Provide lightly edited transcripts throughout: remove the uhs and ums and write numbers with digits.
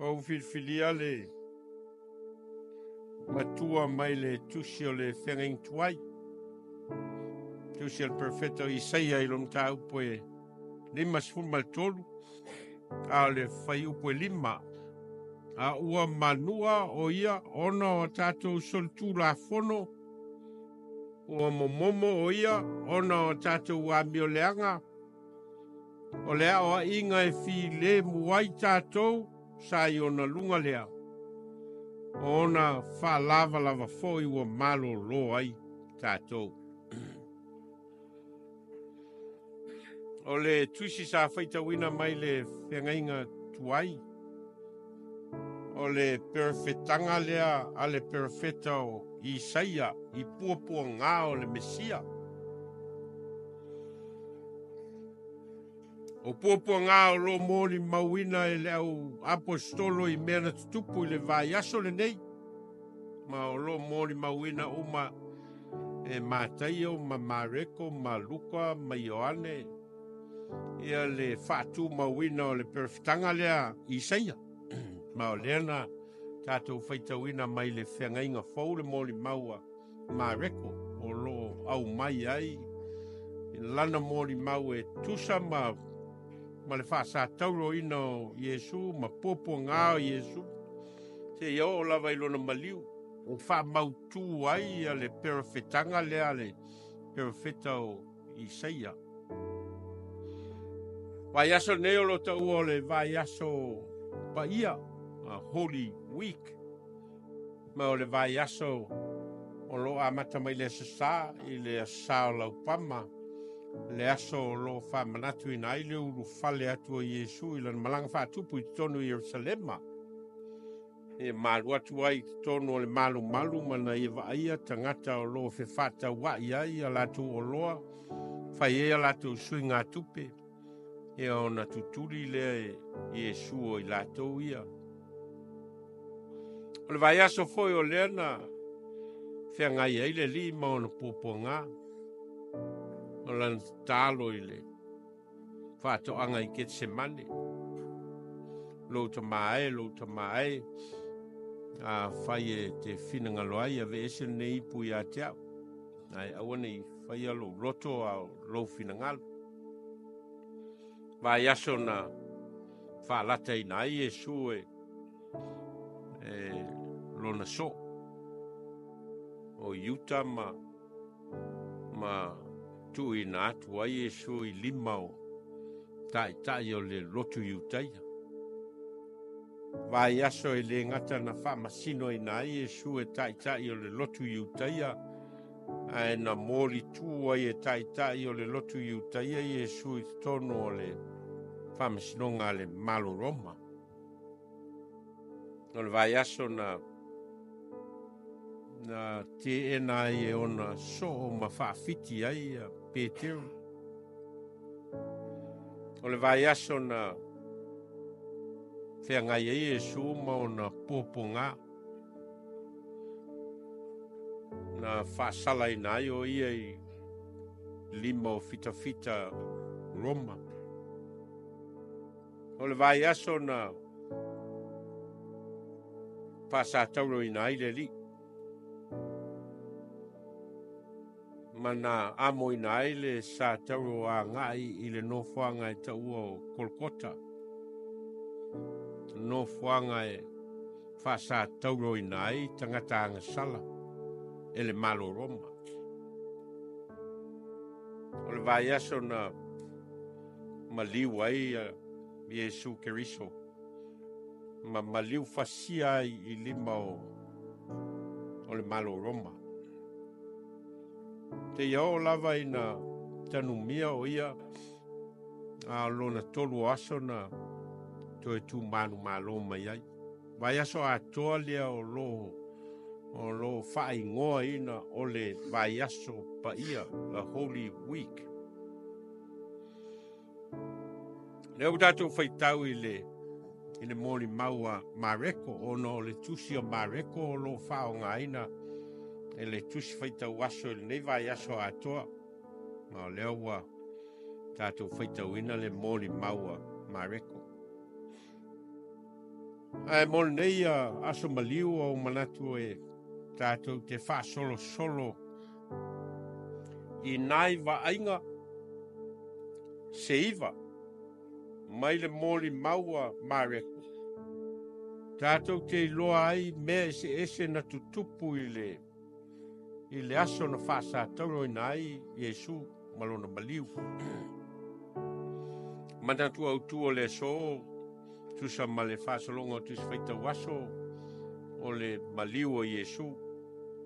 O filfilia le Matua mai le tusi o le whengaing tuai. Tusi al perfeto Isaia I lom tau poe 5:3 a le whai upoe 5. A ua manua o ia ona o tatou solitulafono. Ua momomo o ia ona o tatou amio leaga. O le aoa'iga filemu ai tatou sa I ona luga lea. Ona whalavalava foi ua malolo ai tatou. O le tusi sa whaitawina mai le whengainga tuai. O le perfetanga lea a le perfeta o Isaia I puapua ngā o le Mesia. O puapua ngā o lo mōri mauina e le au apostolo I mea na tutupu I le vaiaso le nei. Ma o lo mōri mauina uma e mātaio, ma mareko, ma luka, ma Ioane. Ia le whātu mauina o le perfetanga lea Isaia. Ma o leana tātou whaitawina mai le whengainga whau le mōri maua mareko o lo au mai ai. I lana mōri mau e tusa ma le whaasa tauro ina o Iesu, ma popo ngā o Iesu. Te iau o lava ilona maliu. O wha mautu ai a le perfetanga lea le perfeta o Isaia. Vaiaso neo lo ta ua le vaiaso pa ia. Holy Week. Ma o le vaiaso o lo amata mai le sasa I le asa o laupama. Le aso o lo wha Manatu I nai le uru fale atu o Iesu I lana malanga wha tupu I tonu I Yerusalema. E malu atu ai tonu o le malu mana I vaia tangata o lo whewhata wai ai a latu o loa. Whai e a latu sui ngā tupe. E o na tuturi le Iesu o I latu ia. O le vaiaso foi o leana whengai ai le li ma ona popo ngā. O lan talo I le whātoanga I Getsemane. Louta mai. A whai e te whinangalo ai a veese nei pui a te au. Ai awane I whai alo roto a lou whinangalo. Vaiaso na whaalata I nai Iesu lona so o Utah ma tu I na atu ai Iesu I 5 o tai o le lotu Utah. Vaiaso le ngata na whamasino I nai Iesu tai o le lotu Utah. Ai na mori tu ai tai o le lotu Utah Iesu I tono o le whamasino ngā le malolo. O le vaiaso na te ena I ona so ma whaafiti ai a Petero. O le vaiaso na whengai ai Iesu ma ona poponga. Na whaasala I nai o ia I 5 o fita Roma. O le vaiaso na pasa tauro I nai le li. Mana amo I nai le sa tauro a ngai I le nofuanga e taua o Kolkota. Nofuanga e pasa tauro I nai tangata angasala. E le malo Roma. O le vaiaso na maliu ai Iesu Keriso. Ma maliu fasia I 5 o le malo Roma. Te iao lava ina tanumia o ia a lona tolu aso na toe tu manu malo mai ai. Vaiaso a toa lea o lo whai ngoa ina o le vaiaso pa ia, la Holy Week. Leo tātou whaitau I le mōri maua mareko o no le tusi o mareko o lo whao ngā ina e le tusi whaitau aso I le nei vaiaso atoa. Ma o leo wa tātou whaitau ina le mōri maua mareko. Ai mo nei Aso Maliu o Manatu e tatou te solo I nai aoa'iga se iwa mai le moli maua mareko. Tatou te iloa ai mea ese na tutupu I le aso na whaasātauro ina ai Iesu malona Maliu. Manatu Autu o le so tusa ma le whaasalonga o tusa whaitau aso o le Maliu o Iesu.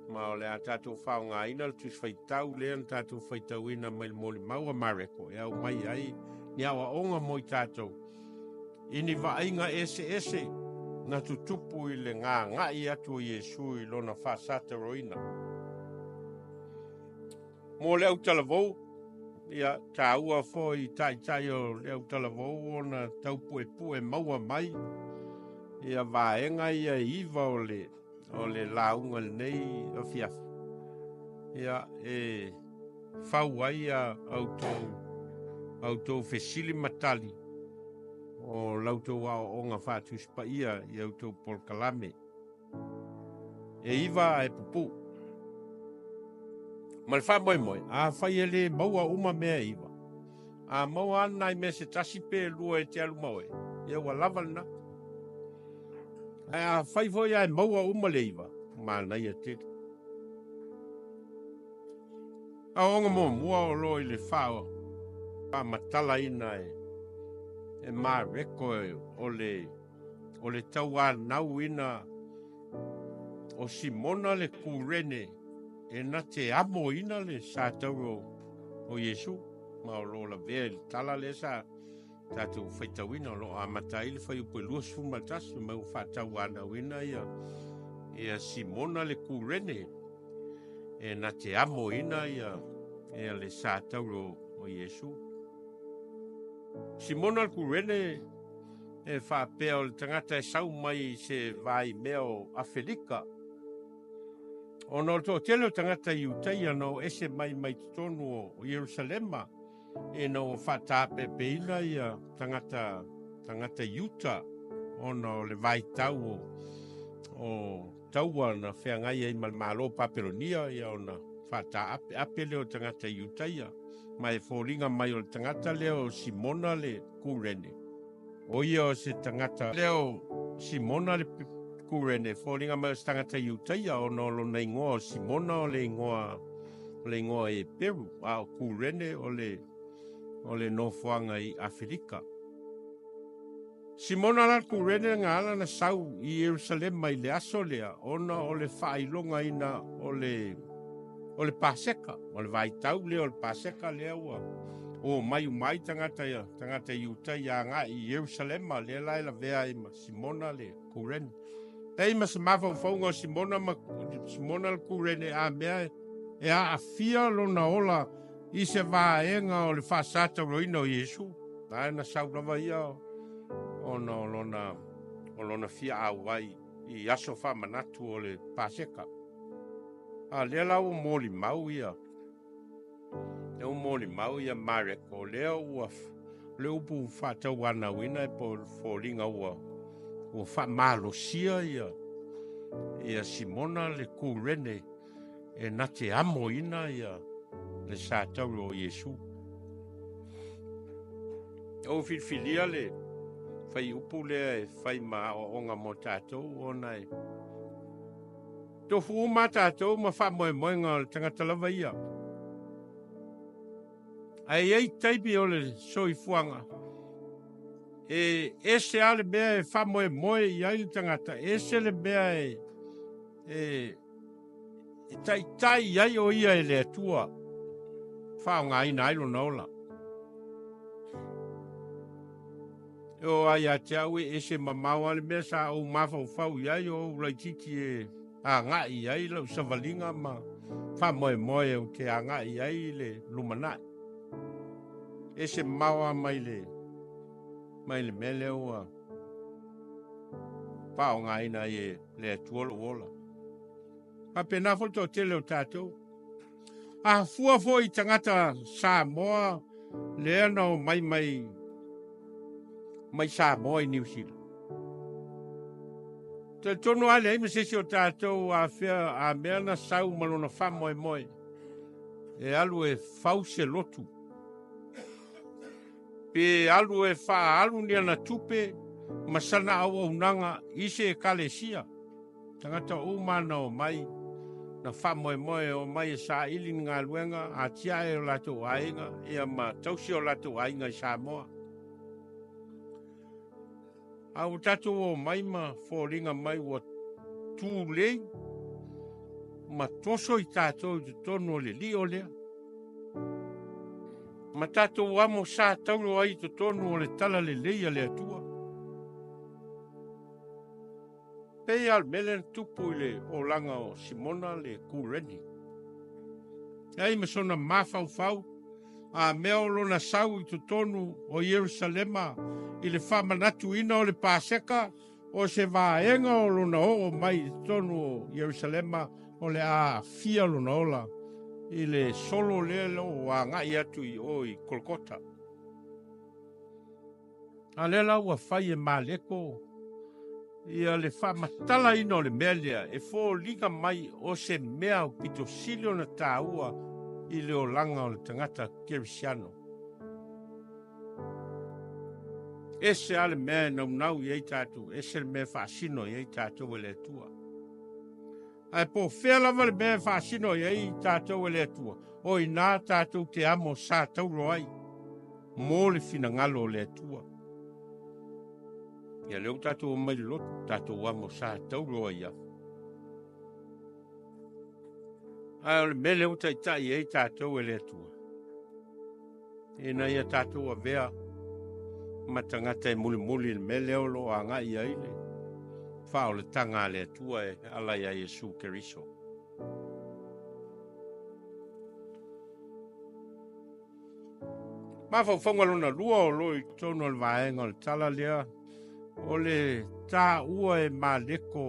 Ma o le a tatou whaonga ina le tusa whaitau lea na tatou whaitau ina mai le moli maua mareko. E au mai ai ni awa onga mo I tatou. Ini vainga ese na tutupu I le ngai atu o Iesu I lona whaasātauro ina. Mo le au talavou, ia tāua fo I tai o le au talavou o na taupue maua mai. Ia vaenga ia iwa o le launga nei o fiafu. Ia whau ai autou fesili matali. O lautou o ngā whātus pa ia I autou polkalame. E iwa e pupu. Ma le wha moi, a whai ele maua uma mea iwa. A maua ana I mea se tasi pe lua e te alu maue. Ia ua lava lina. A whai foi ai maua uma le iwa. Ma nei a te. A onga mua o lo I le whao. A matala ina e ma reko o le taua nau ina o Simona le kurene. E na te amo ina le sātauro o Iesu. Ma o lo la vea le tala le sa tātou whaitawina o lo amatai le whai upo lua sumatasi mau whātau ana wina ia Simona le kurene. E na te amo ina ia le sātauro o Iesu. Simona le kurene e whapea o le tangata e sau mai se vai mea o Afrika. O no to tele tangata Iutaia no ese mai tonu o Jerusalema e no whatape peina ia tangata Iuta o no le Vailaau o taua na whengai e malolo papelonia ia o na whatape leo tangata Iutaia mai fōringa mai o tangata leo Simona le kurene. O ia o se tangata leo Simona le kurene fōringa mai o se tangata Iutaia o no lo na ingoa o Simona o le ingoa e Peru a o kurene o le nofoanga I Afrika. Simona la kurene ngā ala na sau I Jerusalem mai le aso lea ona o le whailonga ina o le paseka o le Vailaau lea o le paseka lea ua o mai tangata Iutaia ngā I Jerusalem lea lai la vea ima Simona le kurene. Ei ma se mawhauwhaunga o Simona le kurene a mea e a awhia lona ola I se vaenga o le whaasata roina o Iesu. Tae na saurawa ia o lona fia awai I aso wha Manatu o le paseka. A lea lau moli mau ia. Leo moli mau ia mareko. Leo ua le upu whatau wana wina e po fōringa ua wha malosia ia Simona le kurene e na te amo ina ia le sātauro o Iesu. O whiwhilia le whai upu lea e whai maa o onga mo tātou o nai. Tofu ma tātou ma wha moe ngā le tangata lava ia. Ai ei taipi o le soifuanga. E se ale bea e wha moe I ai le tangata. E se le bea e tai ai o ia e le atua. Wha o ngā ina ailo naola. O ai a te au e se mamau ale bea sa au mawhau iai o laititi e a ngā I ai lau savalinga ma wha moe o te a ngā I ai le lumanai. E se maua mai le mele ua pao ngā ina e le tuolo ola. Pa pena foto tele o tātou. A fua fo I tangata Samoa le ana o mai Samoa I New Zealand. Te tono ale ai mesesi o tātou a whea a mea na sau malona wha moe moe. E alu e fause lotu. Pe alu e wha alu ni ana tupe masana au au nanga ise e kalesia. Tangata o mana o mai na wha moe moe o mai e sa ili ngā luenga a tia e o lato ainga e a ma tausi o lato ainga i Samoa. Au tatu o mai ma fōringa mai o tū lei ma toso i tātou i tono o le li o lea. Ma tātou amo sa tauro ai to tono o le tala le leia le atua. Pei al mele tupu i le o langa o Simona le kūreni. Ei me sona mawhau a mea o lona sau i to tono o Yerusalema i le Manatu ina o le Paseka o se vaenga o lona o mai tonu o Yerusalema o le a fia lona ola i le solo lelo o a ngai atu i o i Kolkota. A lela ua fai e maleko i a le matala ina o le melea e fo liga mai o se mea o pito silio na tāua i le o langa o le tangata Kirisiano. Ese ale mea nau i ei tātou, ese le mea whaasino i ei tātou e le tua. Ai po whea lava le mea whaasino i ei tātou e le tua. O i nā tātou te amo sā tauro ai. Mō le whina ngalo le tua. Ia leo tātou o mai lotu, tātou amo sā tauro ai a. Ai o le mea leo tai i ei tātou e le tua. E na ia tātou a vea. Matangata e muli le mele o lo a ngai aile. Whao le tanga le tua e alai a Iesu Keriso. Mawhau whangalona lua o lo i tono le vaenga o le tala lea. O le tā ua e maleko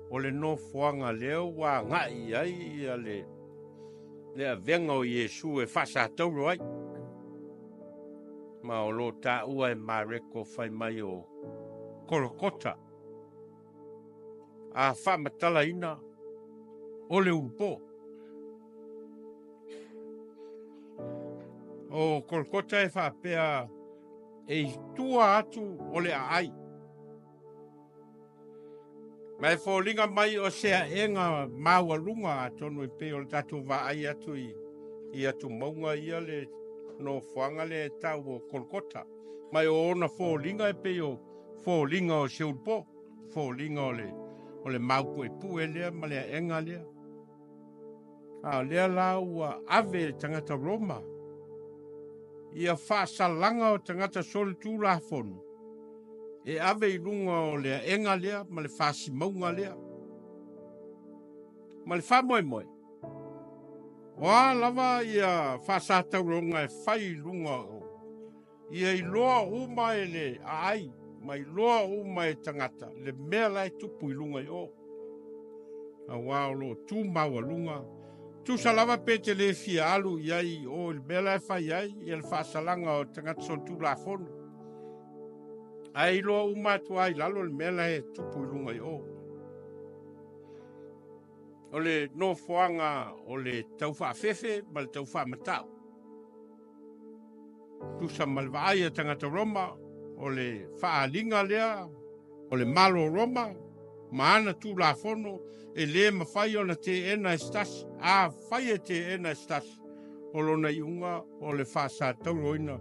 o le no fuanga leo wa ngai ai a le venga o Iesu e whasa tauro ai. Ma o lo tā ua e mareko whai mai o Kolkota. A whamatala ina o le upo. O Kolkota e whapea e tua atu o le ai. Mai fōlinga mai o sea enga maua lunga atonu e pe o le tatu wa ai atu i atu maunga ia le no fuanga le tau o Kolkota. Mai o ona fōlinga e pe o fōlinga o Seulpo. Fōlinga o le maupo e pu e lea ma lea enga lea. A lea la ua ave tangata Roma. Ia whaasalanga o tangata solitulafono. E ave i lunga o lea enga lea ma le whaasimaunga lea. Ma le whamoe moe. Wa lava ia whaasatauronga e whai lunga o. Ia i loa uma e le ai, mai loa uma e tangata, le mea lai tupu i lunga i o. A wao lo tu maua lunga. Tu salava pete le fia alu iai o le mea lai whai ai, i le whaasalanga o tangata son tu la fono. Ai loa uma tu ai lalo le mea lai tupu i lunga i o. O le no fuanga o le tau whaafefe, ma le tau whaamatau. Tusa malvaia tangata Roma, o le whaalinga lea, o le malo Roma, maana tu la fono, e le mawhai o na te ena estas, a whai e te ena estas, o lona iunga o le whaasa tauroina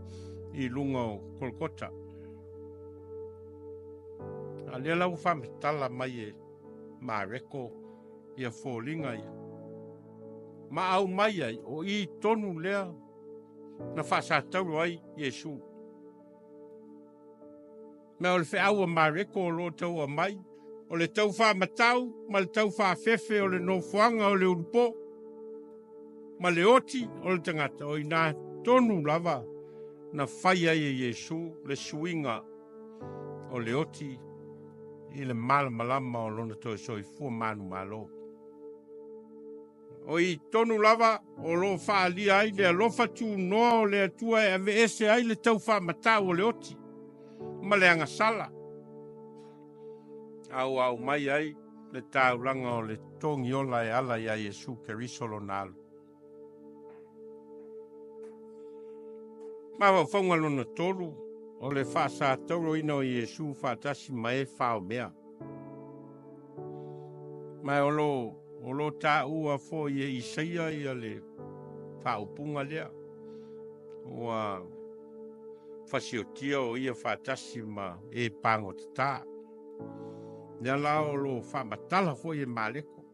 i lunga o Kolkota. A lea lau whaamatala mai e mareko, ia fōlinga ia. Ma au mai ai, o i tonu lea, na whaasatauro ai, Iesu. Me o le whaua mareko o lo tau a mai, o le tau whaamatau, ma le tau whaafefe o le nofuanga o le urupo, ma le oti o le tangata, o i nā tonu lava, na whai ai e Iesu, le suinga o le oti, i le malamalama o lona toi soi fua manu malo. O i tonu lava o lo whaalia ai le alofa tu noa o le atua e ave ese ai le tau whaamatau o le oti. Ma le angasala. au mai ai le taulanga o le tongi ola e ala ia Iesu Keriso lo nalo. Mawa whaunga lona tolu o le whaasa tauro ina o Iesu whaatasi mai whao mea. Mai olo ta ua fo i Isaia ia le whaopunga lea. Ua whasiotia o ia whaatasi ma e pango tata. Nea lao lo whamatala fo i maleko.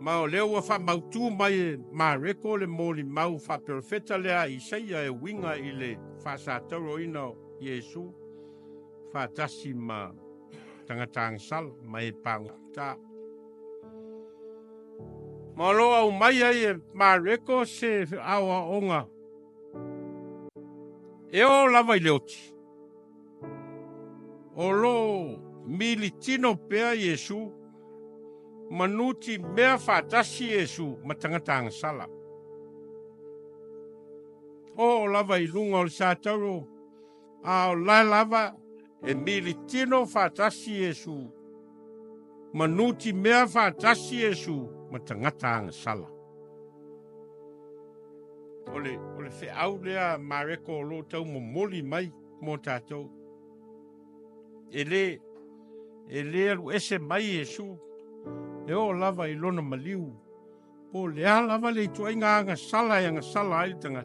Ma o leo ua whamautu mai e mareko le moli mau whaperfeta lea Isaia e winga i le whaasatauro ina o Iesu. Whaatasi ma tangatang sal ma e pango tata. Ma lo au mai ai e mareko se awa onga. E o lava i leoti. O lo militino pea Iesu. Manuti mea whaatasi Iesu ma tangatang sala. O lava i lunga o le sātauro. A o lai lava e militino whaatasi Iesu. Manuti mea whaatasi Iesu ma tangatang sala. Ole whi au lea mareko o lo tau mo moli mai mo tatou. E le alu ese mai Iesu. E o lava i lona maliu. Po lea lava le tua inga anga sala ai tanga.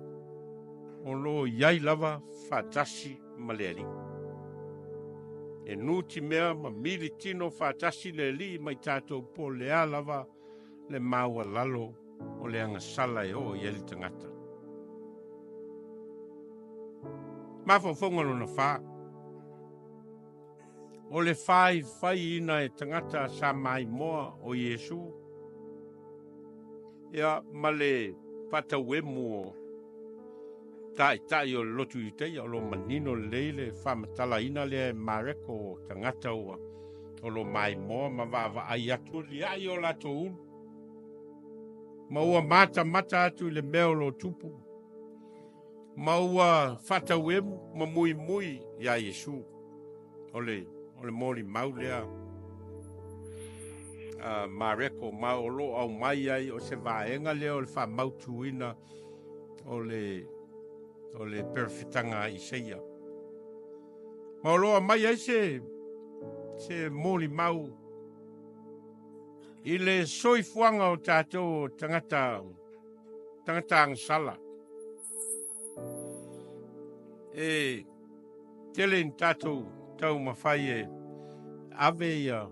O lo iai lava whaatasi maleari. E nuti mea ma militino whaatasi le li mai tatou po lea lava le maua lalo o le anga sala e o ieli tangata. Mawhawhonga lona wha. O le whai ina e tangata sa mai moa o Iesu. Ia male patauemu o tai o lotu i tei o lo manino leile whamatala ina le mareko o tangata ua. O lo mai moa ma wawa ai atu li ai o lato unu. Ma ua mata atu le meo lo tupu. Ma ua whatauemu ma mui ia Iesu. Ole mori maulea mareko ma o lo au mai ai o se vaenga leo le whamautu ina o le perfitanga Isaia. Ma o lo au mai ai se mori mau i le soifuanga o tatou tangata angsala. E tele tatou tau mawhai e ave ia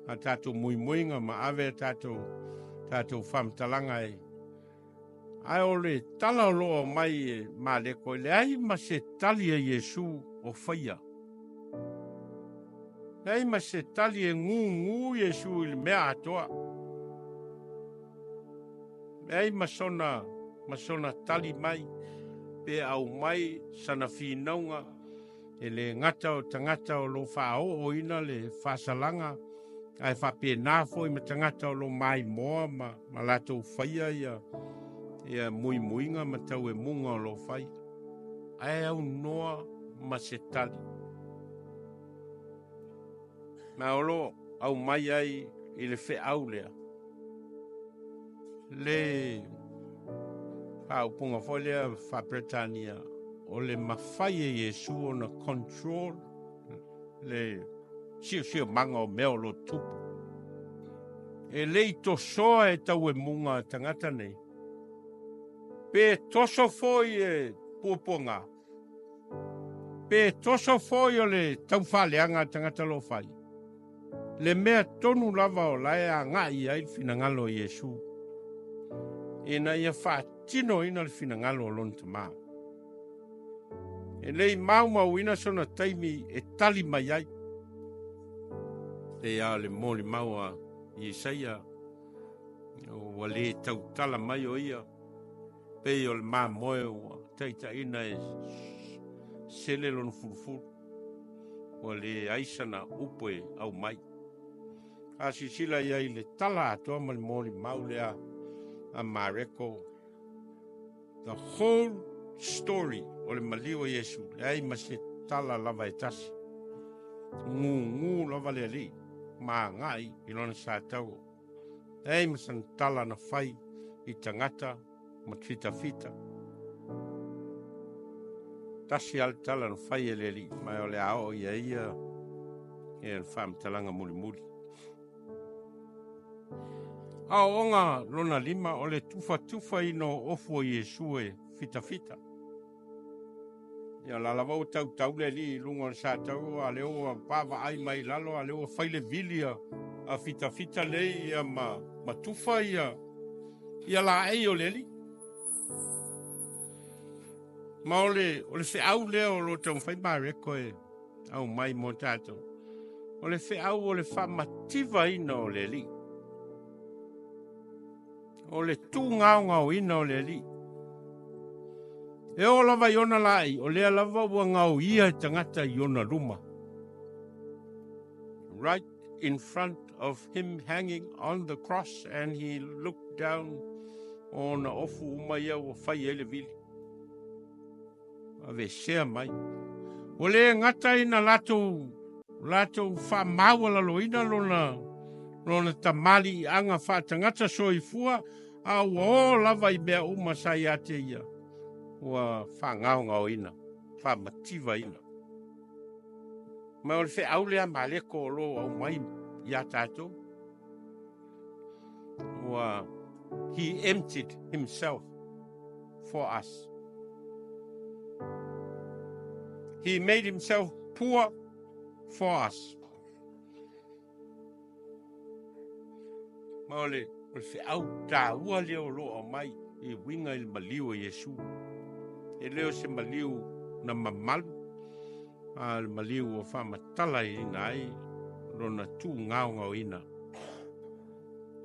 a tatou muinga ma ave tatou whamtalanga e. Ai ole tala o loa mai e maleko le ai ma se tali e Iesu o whaia. Le ai ma se tali e ngu Iesu i mea atoa. Le ai ma sona tali mai pe au mai sana whinaunga e le ngata o tangata o lo whao o ina le whasalanga ai whapena fo i ma tangata o lo mai moa ma lato whaia ia muinga ma tau e munga o lo whai. Ai au noa ma se tali. Ma o lo au mai ai i le whe au lea. Le au punga folea Bretania o le mawhai e Iesu o na control le sio manga o meo lo tupu. E lei to soa e tau e munga tangata nei. Pe toso foi e puponga. Pe toso foi o le tau whaleanga tangata lo whai. Le mea tonu lava o lae a ngai ai finangalo Iesu. E na ia whaatino ina le finangalo o lonta maa. E lei mau ina sona taimi e tali mai ai. E a le moli mau a Isaia. O wale tau tala mai o ia. Pei o le maa moe o taita ina e sele lon furufuru. O le aisana upoe au mai. A sisila ia i le tala atoa ma le moli mau lea a mareko. The whole story o le maliu o Iesu. Le ai ma se tala lava e tasi. ngu lava le li ma ngai I lona sa tau ei masan tala na fai I tangata ma fita tasi al tala na fai e le li mai o le ao ia e le whaamtalanga muli onga lona lima o le tufa ino ofu o Iesu e fita ia lalavau tau le li lunga o sa tau a leo a pava ai mai lalo a leo a whaile vili a fita le ia ma tufa ia la ei o le li ma o le whiau leo lo tau whai mareko e au mai mo tatou o le whiau o le whamativa ina o le li o le tū ngau ina o le li e o lava iona lai o lea lava ua ngau ia tangata iona luma right in front of him hanging on the cross and he looked down on ofu umaia o whai ele vili ave sea mai o le ngata ina lato wha loina lona tamali anga wha tangata soifua a o lava I mea umasai ate ia ua wha ngau ina wha mativa ina ma o le whiau lea maleko lo au mai ia tatou ua he emptied himself for us. He made himself poor for us. Ma ole whiau tāua leo loa mai I winga I maliu o Iesu. E leo se maliu na mamalu. A maliu o whamatala ina ai. Rona tū ngau ina.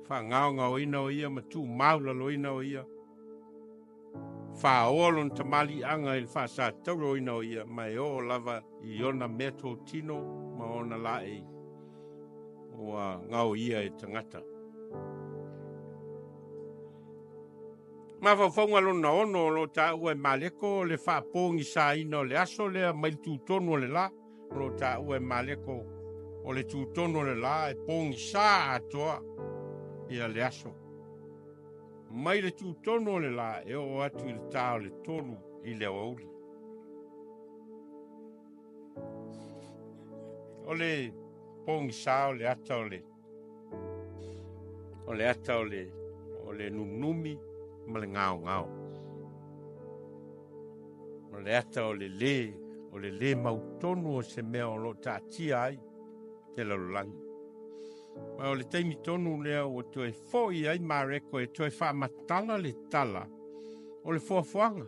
Wha ngau ina o ia ma tū maulalo ina o ia. Wha olon tamali anga I wha sa tauro ina o ia. Mai o lava I ona meto tino ma ona lae. Oa ngau ia e tangata. Ma whawhaunga lona ono lo tāua e maleko le whaapongi sa ina o le aso lea mai tūtono le la. Lo tāua e maleko o le tūtono le la e pongi sa atoa ia le aso. Mai le tūtono le la e o atu I le tāo le tonu I le auli. O le pongi sa o le ata o le ata o le nunumi ma le ngau. O le ata o le le mautonu o se mea o lo tātia ai te lalolangi. Ma o le taimi tonu lea o toe foi ai mareko e toe whaamatala le tala o le fuafuanga.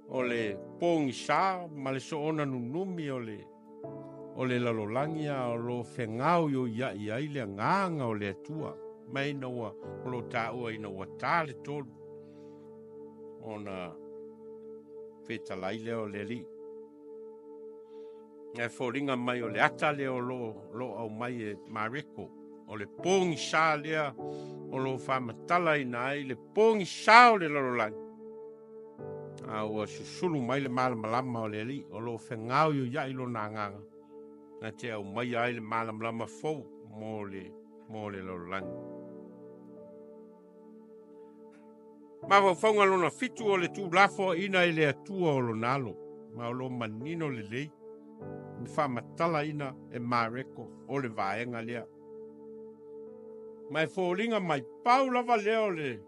O le pongi sa ma le soona nunumi o le lalolangia o lo whengau yo ia ai le nganga o le atua. Mai na ua o lo tāua ina ua tā le tolu. Ona whetalai leo le li. E whoringa mai o le ata leo lo au mai e mareko. O le pongi sa lea o lo whamatala ina ai le pongi sa o le lalolangi. A ua susulu mai le malamalama o le li. O lo whengau yo ia ilo na nganga. Na te au mai ai le malamalama fau mo le lalolangi. Ma whaunga lona fitu o le tūlafo ina I le atua o lo nalo. Ma o lo manino le lei. Ni whamatala ina e mareko o le vaenga lea. Mai whōringa mai paulava leo le.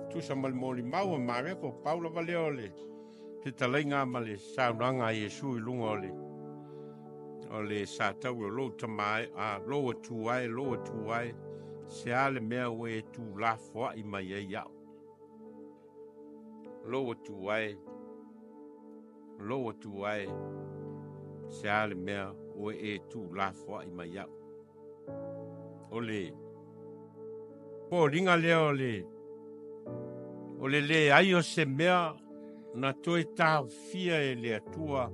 Tusa malimoli mau e mareko paulava leo le. Te talainga ma le saunanga Iesu I lunga o le sātau o lo tamai. Lo atuai. Se ale mea ue tūlafo I mai e iau. Lo atuai se ale mea o e tu la fo I mai iau. O ringa lea o le ai o se mea na toe tau fia e le atua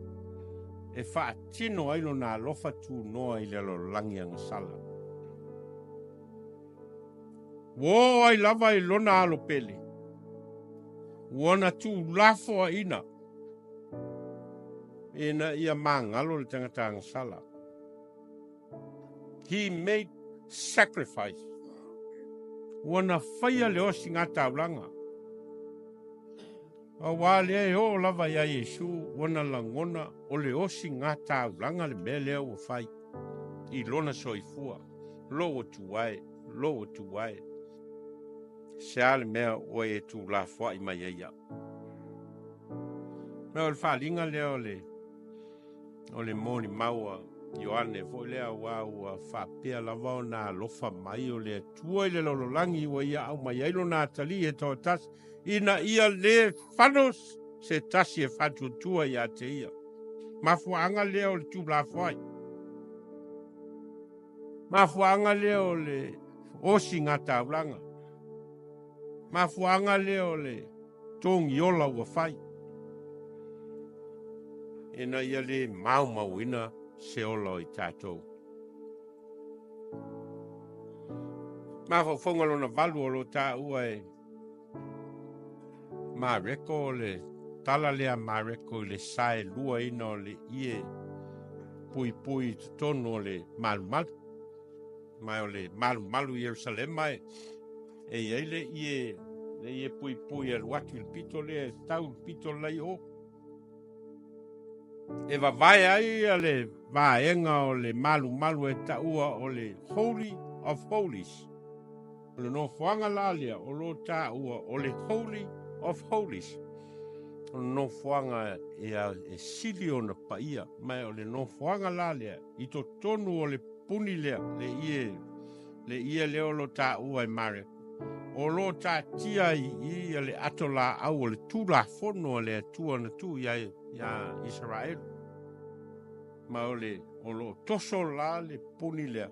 e whaatino ailo na alofa tu noa I le alolangi anga sala. Wo ai lava I lona alo pele. Wana tu lafo ina. ina ia mangalo le tangata ngasala. He made sacrifice. Wana whaia le osi ngā taulanga. A wale o lava ia Iesu wana langona o le osi ngā taulanga le mea lea ua whai. I lona soifua. Lo o tuwae. Lo o tuwae. Sea le mea o e tu la fwa i mai eia. Mea o le whalinga lea o le moni maua Ioane fo lea ua whapea lava o nā lofa mai o le tua i le lololangi ua ia au mai eilo nā tali e tō tas ina ia le whanos se tasi e whatutua i a te ia. Mafuanga lea o le tu la fwai. Mafuanga lea o le osi ngā taulanga. Mafuanga lea o le tongi ola ua whai. Ina ia le mau ina se olo i tatou. Mawhawhonga lona valu o lo tā ua e mareko o le tala lea mareko i le sae lua ina o le ie pui tono o le malu. Mai o le malu Jerusalem mai. E iei le ie pui e watu il pito le tau pito lai o. E vai ai a le vaenga o le malu e taua o le Holy of Holies. O le no fuanga lalia o lo taua o le Holy of Holies. O le no fuanga e sili o na paia. Mai o le no fuanga lalia i to tonu o le puni lea le ie leo lo taua e mare. O lo ta tia i le atola au o le tulafono le tua na tu ia Israel. Ma o lo toso la le puni lea.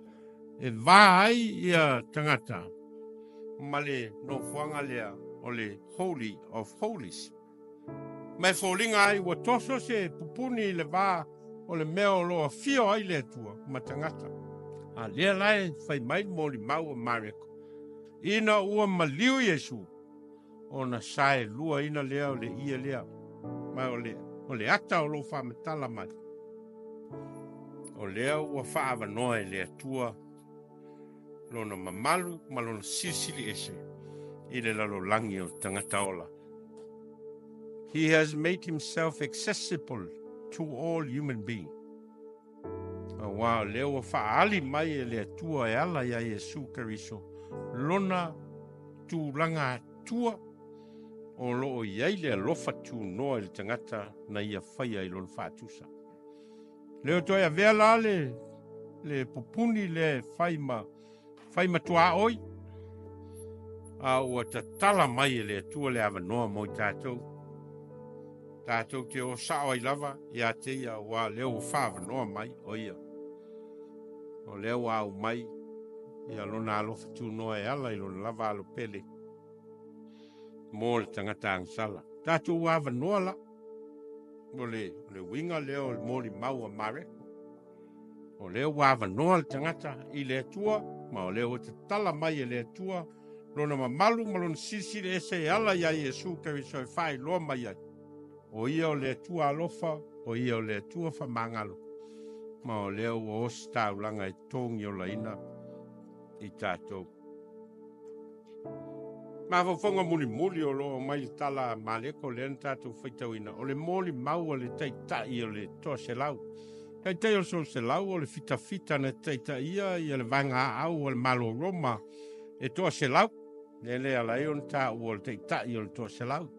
E vai ia tangata. Ma le no fuanga lea o le Holy of Holies. Mai fōlinga ai wa toso se pupuni le va o le meo lo fio ai le tua ma tangata. A lea lai fai mai moli mau o mareko. Ina ua maliu Iesu. O na sae lua ina lea o le ia lea. Mai o le ata o lo whamatala mai. O lea ua whaavanoa e lea tua. Lona mamalu ma lona sisili ese. I le lalo langi o tangata ola. He has made himself accessible to all human beings. Wa lea ua whaali mai e lea tua e ala ia Iesu Keriso. Lona tu langa tua o loo iai le alofa tu noa le tangata na ia whaia i lon whaatusa. Leo toi a vea la le pupuni le whaima tua oi. A ua ta tala mai le tua le ava noa mo i tātou. Tātou te o sao ai lava i a te ia wa leo whaava noa mai o ia. O leo au mai. Ia lona alofa tu noa e ala i lona lava alo pele. Mo le tangata angsala. Tātou wava noa la. O le winga leo le moli maua mare. O leo wava noa le tangata i le tua. Ma o leo te tala mai e le tua. Lona mamalu ma lona sisire ese e ala ia Iesu Keriso e whai loa mai ai. O ia o le tua alofa. O ia o le tua whamangalo. Ma o leo o osta ulanga e tongi o laina. I tātou. Ma whawhonga muli o lo mai tala maleko le an tātou whaitauina. O le moli mau o le teitai o le toa se lau. Teitai o se lau o le fita na teitaia i le vanga au o le malo roma e toa se lau. Le lea lai on tā o le teitai o le toa se lau.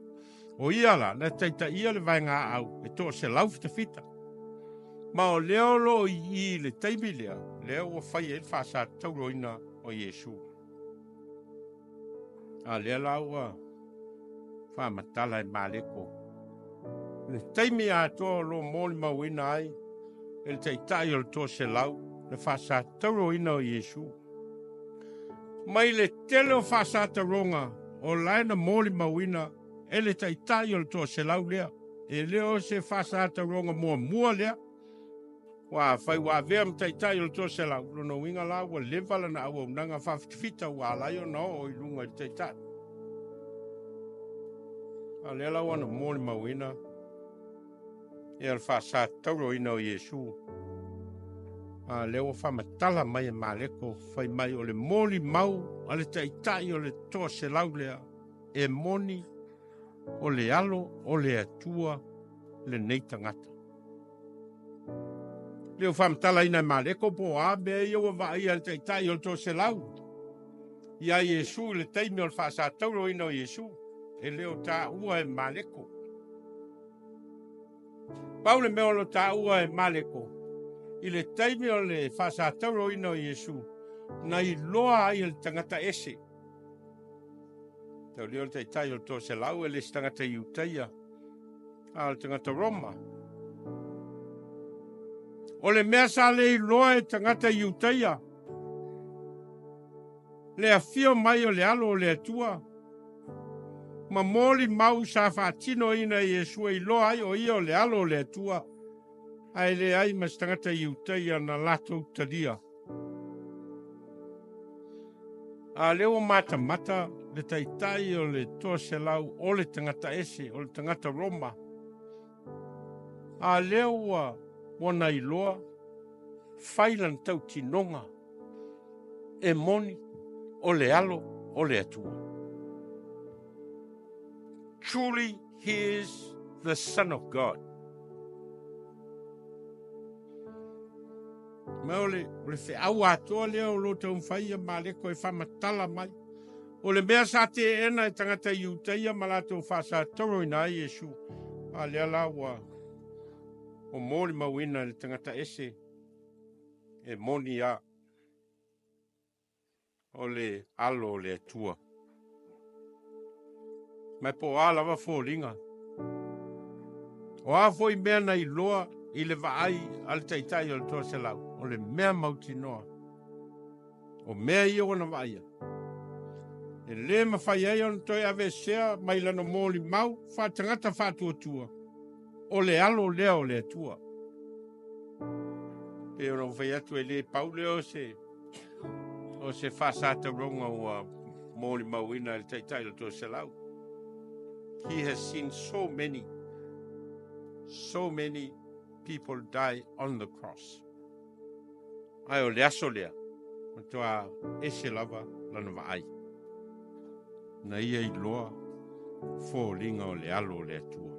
O ia la, na teitaia le vanga au e toa se lau fita. Ma o leo lo i le teimi lea. Leo o whai e whasa tauroina o Iesu. A lea laua whamatala e maleko. Le teimi a toa lo moli mawina ai. E le teitai o le toa se lau. Le whasa tauroina o Iesu. Mai le tele o whasa tauronga o laina moli mawina. E le teitai o le toa se lau lea. E leo se whasa tauronga mua lea. Wa fai wa vea mtaitai o to se la no winga la wa leva la na wa nanga fa fita wa la yo no o lunga taitai a le la wa no moli mawina e al whaasa tauro ina o Iesu. Leo whamatala mai e maleko, whai mai o le moli mau, ale taitai o le toa se laulea, e moni o le alo, o le atua, le nei tangata. Leo whamatala ina e maleko po a, mea i o vai ale taitai o le toa se lau. Ia Iesu, le teimi o le whaasa tauro ina o Iesu, e leo ta ua e maleko. Paule mea o lo ta ua e maleko. I le taimi o le whaasatauro ina o Iesu, na i loa ai le tangata ese. Tau leo le taitai o le tō se lau e le tangata iutaia, a le tangata Roma. O le mea sa le i loa e tangata iutaia, le afio mai o le alo o le atua, ma moli mau sa whaatino ina Iesu i loa ai o ia o le alo o le atua, ai le ai mas tangata iutaia na lato tadia. A leo mata le taitai o le toa se lau o le tangata ese, o le tangata Roma. A leo wana iloa, whailan tau tinonga, e moni o le alo o le atua. Truly, he is the Son of God. Ma o le whiau atoa lea o lo tau mwhaia ma leko e whamatala mai. O le mea sa te ena e tangata iutaia ma la tau whasa toro ina ai Iesu. A lea la wa o mori mawina le tangata ese e moni a o le alo o le atua. Mai po a lava fōringa. O a fōi mea na i loa i le vaai al taitai o le toa se lau. O le mea mauti noa. O mea i o na vaia. E le mawhai ai on toi ave sea mai lano mōli mau wha tangata whātua tua. O le alo lea o le atua. E o whai atu e le paule o se whasata ronga o mōli mau ina le taitai o le toa se lau. He has seen so many people die on the cross. Ai o le aso lea, matua ese lava lana vaai. Na ia i loa, fōlinga o le alo le atua.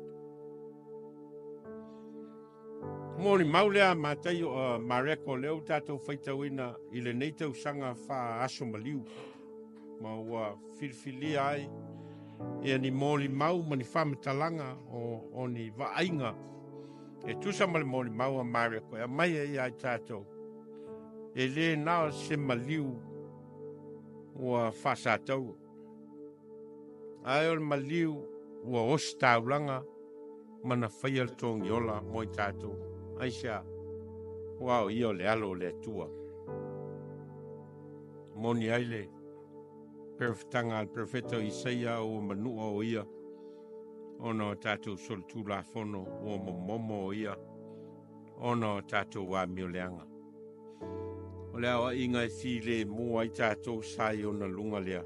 Mōni maulea mātai o mareko leo tātou whaitauina i le neitau sanga wha Aso Maliu. Ma ua filfilia ai, e ni mōli mau mani whamatalanga o ni waainga. E tusa mali mōli mau a mareko, e mai e ai tātou. E le nao se maliu ua whasatau. Ai o maliu ua ostaulanga mana whaial tongi ola moi tātou. Aisha, wao ia o le alo le atua. Moni aile, perfetanga al perfeto Isaia o manu'a o ia. Ono tātou solitulafono o momomo o ia. Ono tātou amio leanga. O le aoa'iga e filemu ai tātou sai ona luga lea.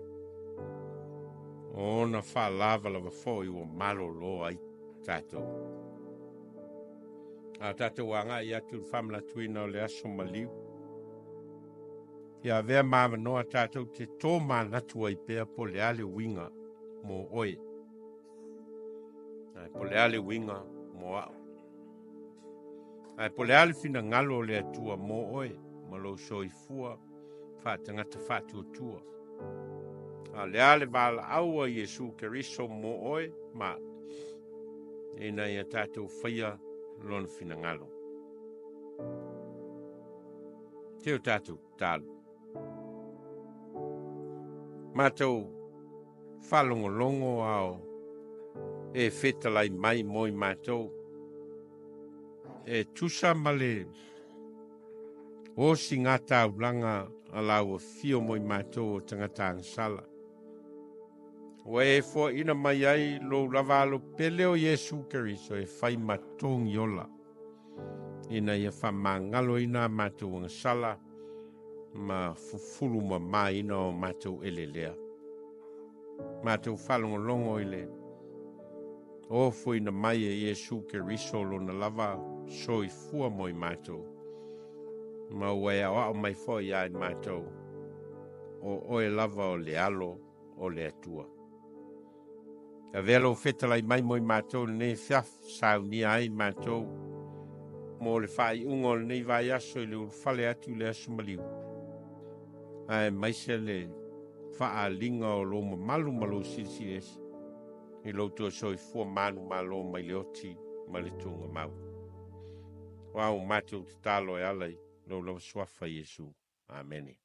Ona whalava lava foi o malolo ai tātou. A tātou anga i atu whamlatuina o le Aso Maliu. Ia vea mamanoa tātou te tō Manatu ai pea po le ale winga mo oe. Ai po le ale winga mo au. Ai po le ale fina ngalo le atua mo oe. Malo soifua whatangata whatuatua. A le ale Vailaau a Iesu keriso mo oe ma. E na ia tātou whaia lona fina ngalo. Teo tātou tālu. Mātou whalongolongo ao e whetalai mai moi mātou. E tusa male o si ngā tāulanga a lau a fio moi mātou o tangata ansala. O e fo ina mai ai lo lavalo pele o Iesu Keriso e whai matongi ola. Ina ia whamangalo ina mātou ang sala ma fufulu ma mai ina o mātou elelea. Mātou whalongolongo ile O foi na mai e Iesu ke riso lo na lava soi fua mo i mātou. Ma ua e o mai foi ai mātou. O e lava o le alo o le atua. A velo feta lai mai mo i mātou ne fiaf saunia ai mātou. Mo le fai ungo le nei vai aso i le urfale atu le Aso Maliu. Ai mai se le faa linga o lo malu malo silsiles. I lotu so i fua manu malo mai le oti ma le tunga mau. Wau mātou te talo e alai lo swafa Iesu. Amen.